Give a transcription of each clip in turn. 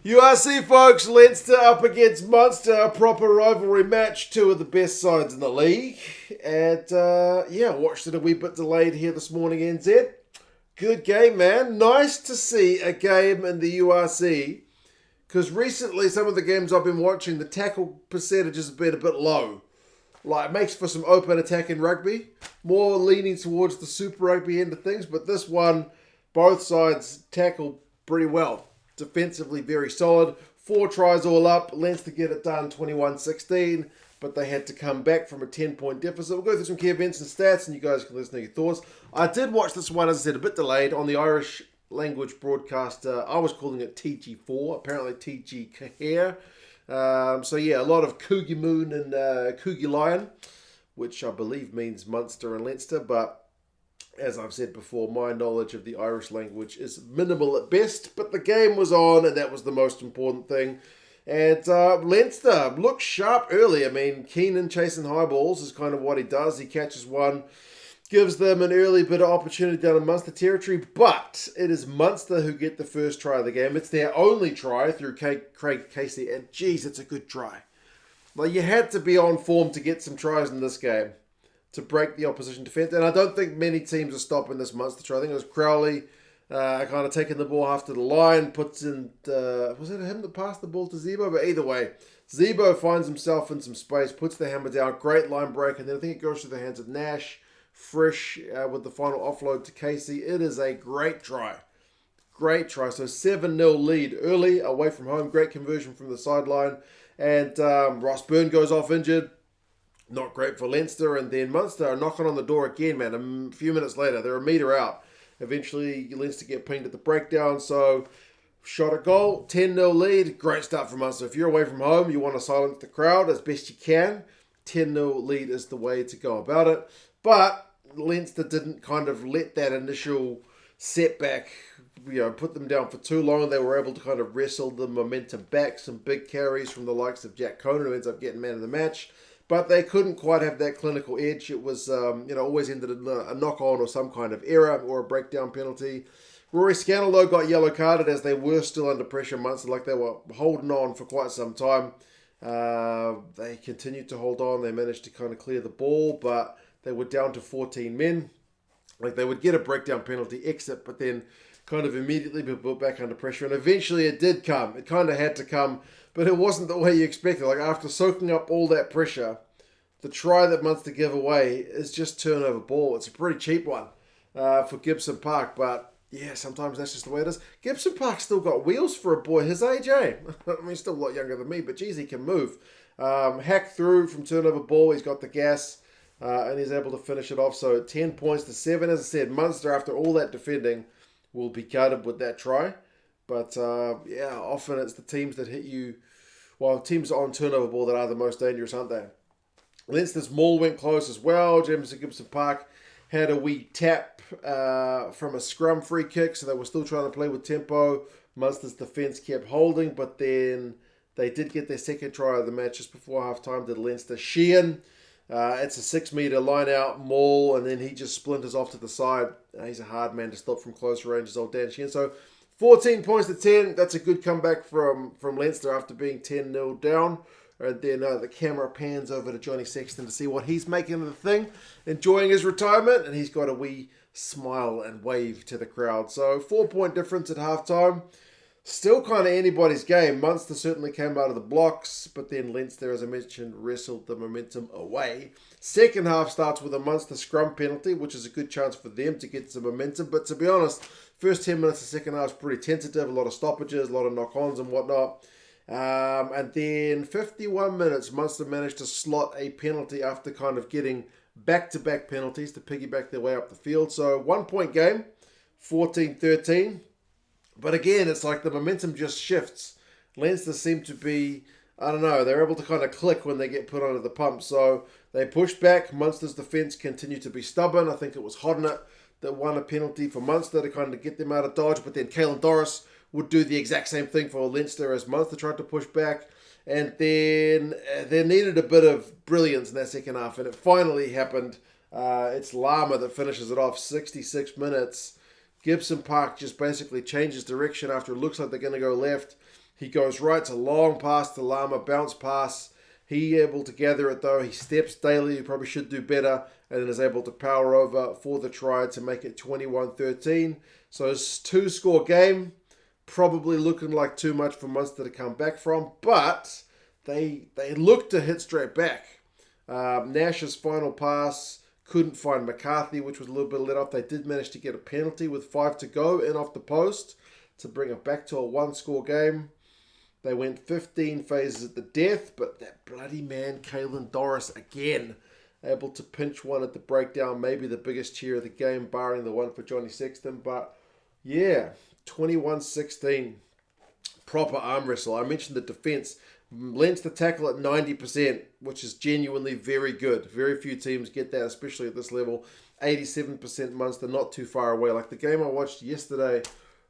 URC folks, Leinster up against Munster, a proper rivalry match, two of the best sides in the league. And watched it a wee bit delayed here this morning, NZ. Good game, man. Nice to see a game in the URC, because recently some of the games I've been watching, the tackle percentages have been a bit low. Like, it makes for some open attack in rugby, more leaning towards the Super Rugby end of things, but this one, both sides tackled pretty well. Defensively very solid. 4 tries all up. Leinster get it done 21-16, but they had to come back from a 10-point deficit. We'll go through some key events and stats, and you guys can listen to your thoughts. I did watch this one, as I said, a bit delayed on the Irish language broadcast. I was calling it TG4, apparently TG Cahere. A lot of Coogie Moon and Coogie Lion, which I believe means Munster and Leinster, but as I've said before, my knowledge of the Irish language is minimal at best, but the game was on, and that was the most important thing. And Leinster looked sharp early. I mean, Keenan chasing high balls is kind of what he does. He catches one, gives them an early bit of opportunity down in Munster territory, but it is Munster who get the first try of the game. It's their only try through Craig Casey, and geez, it's a good try. Like, you had to be on form to get some tries in this game to break the opposition defence. And I don't think many teams are stopping this Munster try. I think it was Crowley kind of taking the ball half to the line, puts in, was it him that passed the ball to Zebo? But either way, Zebo finds himself in some space, puts the hammer down, great line break, and then I think it goes through the hands of Nash, Frisch with the final offload to Casey. It is a great try. Great try. So 7-0 lead early, away from home. Great conversion from the sideline. And Ross Byrne goes off injured. Not great for Leinster, and then Munster are knocking on the door again, man. A few minutes later, they're a metre out. Eventually, Leinster get pinged at the breakdown, so shot at goal, 10-0 lead. Great start for Munster. If you're away from home, you want to silence the crowd as best you can. 10-0 lead is the way to go about it. But Leinster didn't kind of let that initial setback, put them down for too long. They were able to kind of wrestle the momentum back. Some big carries from the likes of Jack Conan, who ends up getting man of the match. But they couldn't quite have that clinical edge. It was, always ended in a knock-on or some kind of error or a breakdown penalty. Rory Scannell, though, got yellow carded as they were still under pressure. Munster, like they were holding on for quite some time. They continued to hold on. They managed to kind of clear the ball, but they were down to 14 men. Like, they would get a breakdown penalty, exit, but then kind of immediately be put back under pressure. And eventually it did come. It kind of had to come, but it wasn't the way you expected. Like, after soaking up all that pressure, the try that Munster give away is just turnover ball. It's a pretty cheap one for Gibson Park, but yeah, sometimes that's just the way it is. Gibson Park's still got wheels for a boy his age, eh? I mean, he's still a lot younger than me, but geez, he can move. Hack through from turnover ball. He's got the gas, and he's able to finish it off. So 10 points to 7. As I said, Munster, after all that defending, will be gutted with that try. But often it's the teams that hit you, teams on turnover ball that are the most dangerous, aren't they? Leinster's maul went close as well. Jameson Gibson Park had a wee tap from a scrum free kick, so they were still trying to play with tempo. Munster's defence kept holding, but then they did get their second try of the match just before half-time. Did Leinster. Sheehan, it's a 6-metre line-out maul, and then he just splinters off to the side. He's a hard man to stop from close range, as old Dan Sheehan. So 14 points to 10. That's a good comeback from Leinster after being 10-0 down. And then the camera pans over to Johnny Sexton to see what he's making of the thing, enjoying his retirement, and he's got a wee smile and wave to the crowd. So 4-point difference at halftime. Still kind of anybody's game. Munster certainly came out of the blocks, but then Leinster, as I mentioned, wrestled the momentum away. Second half starts with a Munster scrum penalty, which is a good chance for them to get some momentum. But to be honest, first 10 minutes of second half is pretty tentative. A lot of stoppages, a lot of knock-ons and whatnot. And then 51 minutes, Munster managed to slot a penalty after kind of getting back-to-back penalties to piggyback their way up the field. So 1-point game, 14-13. But again, it's like the momentum just shifts. Leinster seem to be, they're able to kind of click when they get put under the pump. So they push back. Munster's defence continued to be stubborn. I think it was Hodnett that won a penalty for Munster to kind of get them out of dodge. But then Caelan Doris would do the exact same thing for Leinster as Munster tried to push back. And then there needed a bit of brilliance in that second half. And it finally happened. It's Lama that finishes it off, 66 minutes. Gibson Park just basically changes direction after it looks like they're going to go left. He goes right to long pass to Lama, bounce pass. He able to gather it though. He steps daily. He probably should do better. And then is able to power over for the try to make it 21-13. So it's 2-score game. Probably looking like too much for Munster to come back from. But they look to hit straight back. Nash's final pass couldn't find McCarthy, which was a little bit let off. They did manage to get a penalty with 5 to go in off the post to bring it back to a 1-score game. They went 15 phases at the death, but that bloody man, Caelan Doris, again, able to pinch one at the breakdown. Maybe the biggest cheer of the game, barring the one for Johnny Sexton. But yeah, 21-16. Proper arm wrestle. I mentioned the defence. Leinster tackle at 90%, which is genuinely very good. Very few teams get that, especially at this level. 87% Munster, not too far away. Like the game I watched yesterday.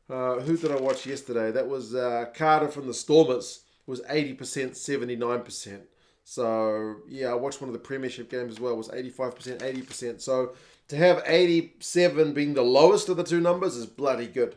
Who did I watch yesterday? That was Carter from the Stormers. Was 80%, 79%. So, yeah, I watched one of the Premiership games as well. It was 85%, 80%. So, to have 87 being the lowest of the two numbers is bloody good.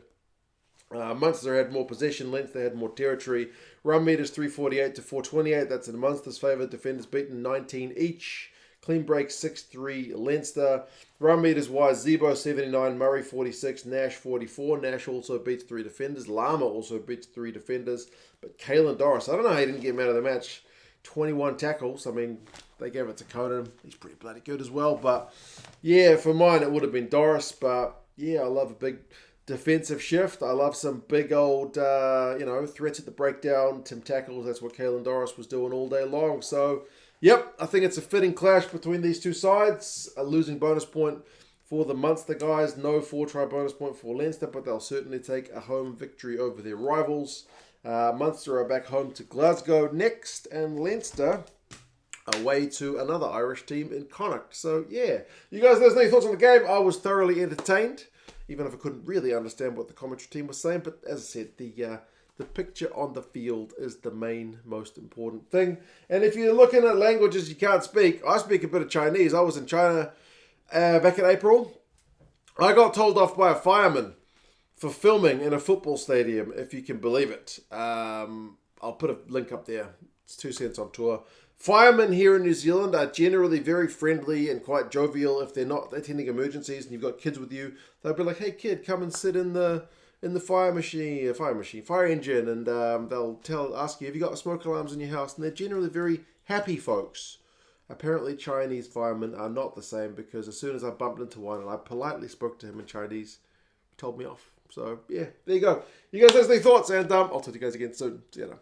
Munster had more possession, Leinster had more territory. Run meters 348 to 428. That's in Munster's favour. Defenders beaten 19 each. Clean break 6-3 Leinster. Run meters wise, Zebo 79, Murray 46, Nash 44. Nash also beats 3 defenders. Lama also beats 3 defenders. But Caelan Doris, I don't know how he didn't get him out of the match. 21 tackles. I mean, they gave it to Conan. He's pretty bloody good as well. But yeah, for mine it would have been Doris. But yeah, I love a big defensive shift. I love some big old, threats at the breakdown. Tim tackles. That's what Caelan Doris was doing all day long. So, yep, I think it's a fitting clash between these two sides. A losing bonus point for the Munster guys. No 4-try bonus point for Leinster, but they'll certainly take a home victory over their rivals. Munster are back home to Glasgow next, and Leinster away to another Irish team in Connacht. So, yeah. You guys, let us know your thoughts on the game. I was thoroughly entertained, even if I couldn't really understand what the commentary team was saying. But as I said, the picture on the field is the main, most important thing. And if you're looking at languages you can't speak, I speak a bit of Chinese. I was in China back in April. I got told off by a fireman for filming in a football stadium, if you can believe it. I'll put a link up there. It's 2 cents on tour. Firemen here in New Zealand are generally very friendly and quite jovial. If they're not attending emergencies and you've got kids with you, they'll be like, "Hey kid, come and sit in the fire engine," and they'll ask you, "Have you got smoke alarms in your house?" And they're generally very happy folks. Apparently Chinese firemen are not the same, because as soon as I bumped into one and I politely spoke to him in Chinese, he told me off. So yeah, there you go. You guys have any thoughts, and I'll talk to you guys again soon. See you later.